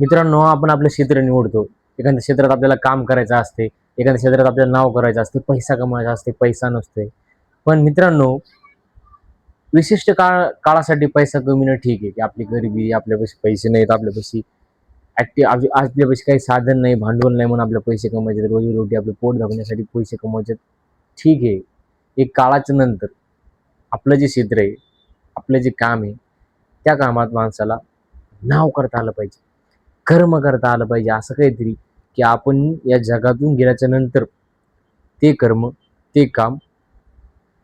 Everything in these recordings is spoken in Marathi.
मित्रांनो, आपण आपलं क्षेत्र निवडतो. एखाद्या क्षेत्रात आपल्याला काम करायचं असते, एखाद्या क्षेत्रात आपल्याला नाव करायचं असते, पैसा कमवायचा असते, पैसा नसते. पण मित्रांनो, विशिष्ट काळासाठी पैसा कमविणं ठीक आहे, की आपली गरिबी, आपल्यापाशी पैसे नाहीत, आपल्यापाशी आपल्यापाशी काही साधन नाही, भांडवल नाही, म्हणून आपले पैसे कमवायचे, रोजीरोटी आपलं पोट भागण्यासाठी पैसे कमवायचे, ठीक आहे. एक काळाच्या नंतर आपलं जे क्षेत्र आहे, आपलं जे काम आहे, त्या कामात माणसाला नाव करता आलं पाहिजे, कर्म करता आलं पाहिजे, असं काहीतरी, की आपण या जगातून गेल्याच्या नंतर ते कर्म, ते काम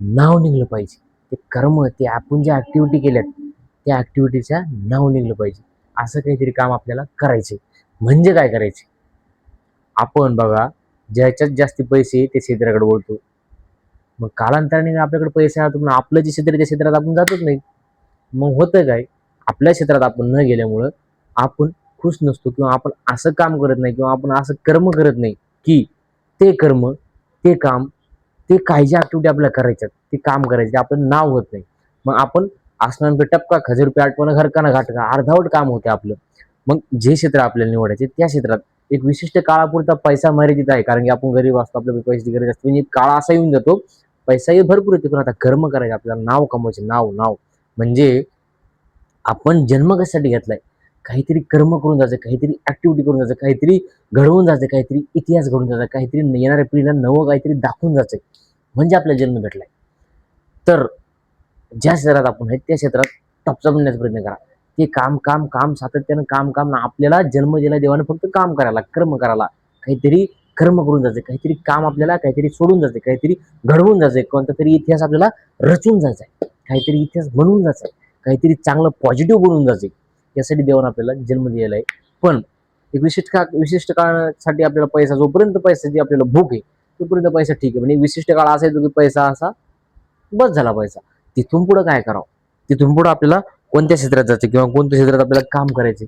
नाव निघलं पाहिजे. ते कर्म, ते आपण ज्या ऍक्टिव्हिटी केल्यात त्या ऍक्टिव्हिटीच्या नाव निघलं पाहिजे. असं काहीतरी काम आपल्याला करायचे. म्हणजे काय करायचे? आपण बघा, ज्याच्यात जास्ती पैसे ते क्षेत्राकडे वळतो. मग कालांतराने आपल्याकडे पैसे आला, पण आपलं जे क्षेत्र त्या क्षेत्रात आपण जातच नाही. मग होतं काय? आपल्या क्षेत्रात आपण न गेल्यामुळं आपण खुश नसतो, किंवा आपण असं काम करत नाही, किंवा आपण असं कर्म करत नाही, की ते कर्म, ते काम, ते काही ज्या ऍक्टिव्हिटी आपल्याला करायच्यात, ते काम करायचे, आपलं नाव होत नाही. मग आपण आसमान पे टपका, खजूर पे आटपणं, घरकाना घाटका, अर्धवट काम होते आपलं. मग जे क्षेत्र आपल्याला निवडायचे त्या क्षेत्रात एक विशिष्ट काळापुरता पैसा मर्यादित आहे, कारण की आपण गरीब असतो, आपल्याला पैशाची गरज असते. म्हणजे काळ असा येऊन जातो, पैसाही भरपूर येतो, पण आता कर्म करायचे, आपल्याला नाव कमवायचे, नाव नाव. म्हणजे आपण जन्म कशासाठी घेतलाय? काहीतरी कर्म करून जायचं, काहीतरी ऍक्टिव्हिटी करून जायचं, काहीतरी घडवून जायचं, काहीतरी इतिहास घडून जायचा, काहीतरी येणाऱ्या पिढीला नवं काहीतरी दाखवून जायचंय. म्हणजे आपल्याला जन्म भेटलाय. तर ज्या क्षेत्रात आपण आहे त्या क्षेत्रात टपचा बनण्याचा प्रयत्न करा. ते काम काम काम, सातत्यानं काम काम. आपल्याला जन्म दिला देवाने फक्त काम करायला, कर्म करायला, काहीतरी कर्म करून जायचं, काहीतरी काम आपल्याला काहीतरी सोडून जायचं, काहीतरी घडवून जायचंय, कोणता तरी इतिहास आपल्याला रचून जायचा आहे, काहीतरी इतिहास बनवून जायचा आहे, काहीतरी चांगलं पॉझिटिव्ह बनवून जायचंय. यासाठी देवाने आपल्याला जन्म दिलेला आहे. पण एक विशिष्ट काळासाठी आपल्याला पैसा, जोपर्यंत पैशाची आपल्याला भूक आहे तोपर्यंत पैसा ठीक आहे. म्हणजे विशिष्ट काळ असा येतो की पैसा असा बस झाला पैसा. तिथून पुढे काय करावं? तिथून पुढे आपल्याला कोणत्या क्षेत्रात जायचं, किंवा कोणत्या क्षेत्रात आपल्याला काम करायचे,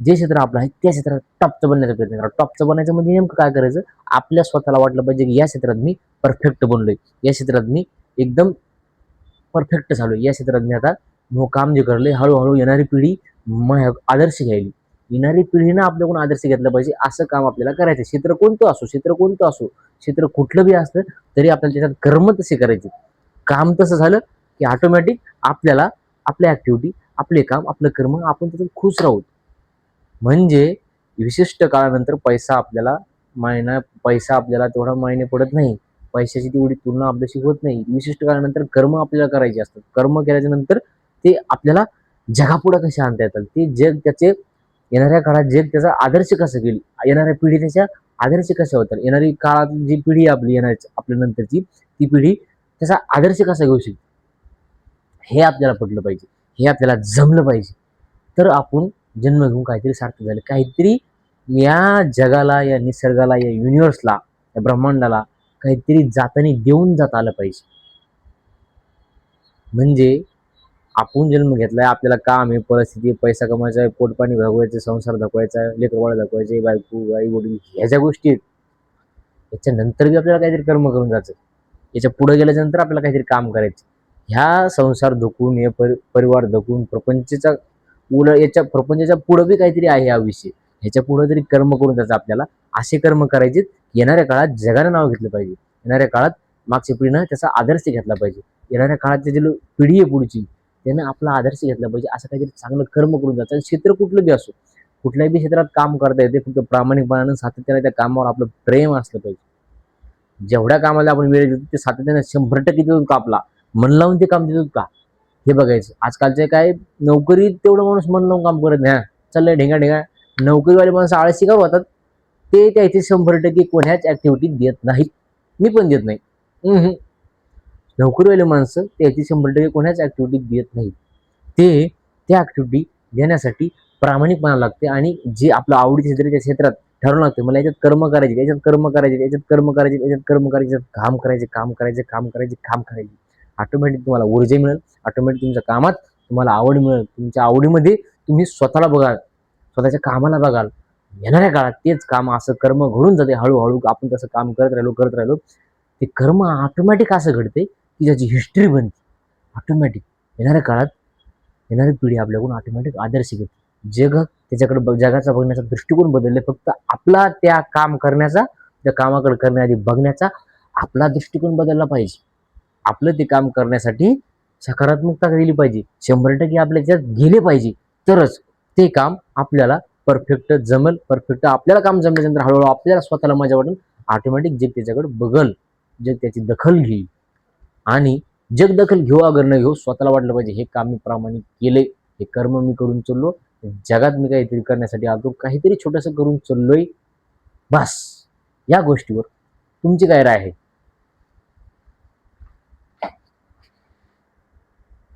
जे क्षेत्र आपलं आहे त्या क्षेत्रात टॉपचं बनण्याचा प्रयत्न करा. टॉपचं बनायचं म्हणजे नेमकं काय करायचं? आपल्या स्वतःला वाटलं पाहिजे की या क्षेत्रात मी परफेक्ट बनलोय, या क्षेत्रात मी एकदम परफेक्ट झालोय, या क्षेत्रात मी आता काम जे करले, हळूहळू येणारी पिढी आदर्श घ्यायली, येणारी पिढीनं आपल्याकडून आदर्श घेतला पाहिजे, असं काम आपल्याला करायचं. क्षेत्र कोणतं असो, क्षेत्र कोणतं असो, क्षेत्र कुठलं बी असतं तरी आपल्याला त्याच्यात कर्म तसे करायचे. काम तसं झालं की ऑटोमॅटिक आपल्याला आपल्या ऍक्टिव्हिटी, आपले काम, आपलं कर्म, आपण त्याच्यात खुश राहू. म्हणजे विशिष्ट काळानंतर पैसा आपल्याला तेवढा मायने पडत नाही, पैशाची तेवढी तुलना आपल्याशी होत नाही. विशिष्ट काळानंतर कर्म आपल्याला करायचे असतात. कर्म केल्याच्या नंतर ते आपल्याला जगापुढे कसे आणता येतात, ते जग त्याचे येणाऱ्या काळात जग त्याचा आदर्श कसं घेईल, येणाऱ्या पिढी त्याच्या आदर्श कशा होतात, येणारी काळात जी पिढी आपली येणार आपल्या नंतरची, ती पिढी त्याचा आदर्श कसा घेऊ शकते, हे आपल्याला पटलं पाहिजे, हे आपल्याला जमलं पाहिजे. तर आपण जन्म घेऊन काहीतरी सार्थक झालं, काहीतरी या जगाला, या निसर्गाला, या युनिव्हर्सला, या ब्रह्मांडाला काहीतरी जातानी देऊन जाता आलं पाहिजे. म्हणजे आपण जन्म घेतलाय, आपल्याला काम आहे, परिस्थिती, पैसा कमवायचा आहे, पोटपाणी भागवायचं, संसार दाखवायचा आहे, लेकरबाळ दाखवायचे, बायको, आई वडील, ह्या ज्या गोष्टी आहेत, याच्यानंतर बी आपल्याला काहीतरी कर्म करून जायचं. याच्या पुढे गेल्याच्या नंतर आपल्याला काहीतरी काम करायचं. ह्या संसार धकून, हे परिवार धकून, याच्या प्रपंचाच्या पुढे बी काहीतरी आहे आयुष्य. ह्याच्या पुढे तरी कर्म करून जायचं आपल्याला. असे कर्म करायचे, येणाऱ्या काळात जगानं नाव घेतलं पाहिजे, येणाऱ्या काळात मागच्या पिढीनं त्याचा आदर्श घेतला पाहिजे, येणाऱ्या काळात जे पिढी आहे पुढची त्यानं आपला आदर्श घेतला पाहिजे. असं काहीतरी चांगलं कर्म करून जायचं. क्षेत्र कुठलं बी असो, कुठल्याही बी क्षेत्रात काम करता येते, फक्त प्रामाणिकपणानं सातत्याने त्या कामावर आपलं प्रेम असलं पाहिजे. जेवढ्या कामाला आपण वेळ देतो ते सातत्याने 100% देतो का, आपला मन लावून ते काम देतो का, हे बघायचं. आजकालचे काय, नोकरी तेवढं माणूस मन लावून काम करत नाही, चाललंय ढेंगा ढेंगा. नोकरीवाले माणसं आळशी का होतात? ते त्याचे 100% कोण्याच ऍक्टिव्हिटी देत नाहीत. मी पण देत नाही. नोकरीवाले माणसं त्याची 100% कोणाच ऍक्टिव्हिटी देत नाहीत. ते त्या ऍक्टिव्हिटी देण्यासाठी प्रामाणिकपणा लागते, आणि जे आपलं आवडीचे क्षेत्र त्या क्षेत्रात ठरवलं लागतं, मला याच्यात कर्म करायचे, याच्यात कर्म करायचे, याच्यात कर्म करायचे, याच्यात कर्म करायचे, काम करायचे, काम करायचे, काम करायचे, काम करायचे. ऑटोमॅटिक तुम्हाला ऊर्जा मिळेल, ऑटोमॅटिक तुमच्या कामात तुम्हाला आवड मिळेल, तुमच्या आवडीमध्ये तुम्ही स्वतःला बघाल, स्वतःच्या कामाला बघाल. येणाऱ्या काळात तेच काम, असं कर्म घडून जाते. हळूहळू आपण तसं काम करत राहिलो ते कर्म ऑटोमॅटिक असं घडते की ज्याची हिस्ट्री बनते. ऑटोमॅटिक येणाऱ्या काळात येणारी पिढी आपल्याकडून ऑटोमॅटिक आदर्श घेते. जग त्याच्याकडे जगाचा बघण्याचा दृष्टिकोन बदलले. फक्त आपला त्या काम करण्याचा, त्या कामाकडे करण्याआधी बघण्याचा आपला दृष्टिकोन बदलला पाहिजे. आपलं ते काम करण्यासाठी सकारात्मकता दिली पाहिजे. 100% आपल्या त्याच्यात गेले पाहिजे, तरच ते काम आपल्याला परफेक्ट जमल. परफेक्ट आपल्याला काम जमल्यानंतर हळूहळू आपल्याला स्वतःला मजा वाटेल. ऑटोमॅटिक जग त्याच्याकडे बघल, जग त्याची दखल घेईल. आणि जग दखल घेऊ अगर न घेऊ, स्वतःला वाटलं पाहिजे हे काम मी प्रामाणिक केले, हे कर्म मी करून चाललो, जगात मी काहीतरी करण्यासाठी आलो, काहीतरी छोटंसं करून चाललोय. बस या गोष्टीवर तुमची काय राय आहे?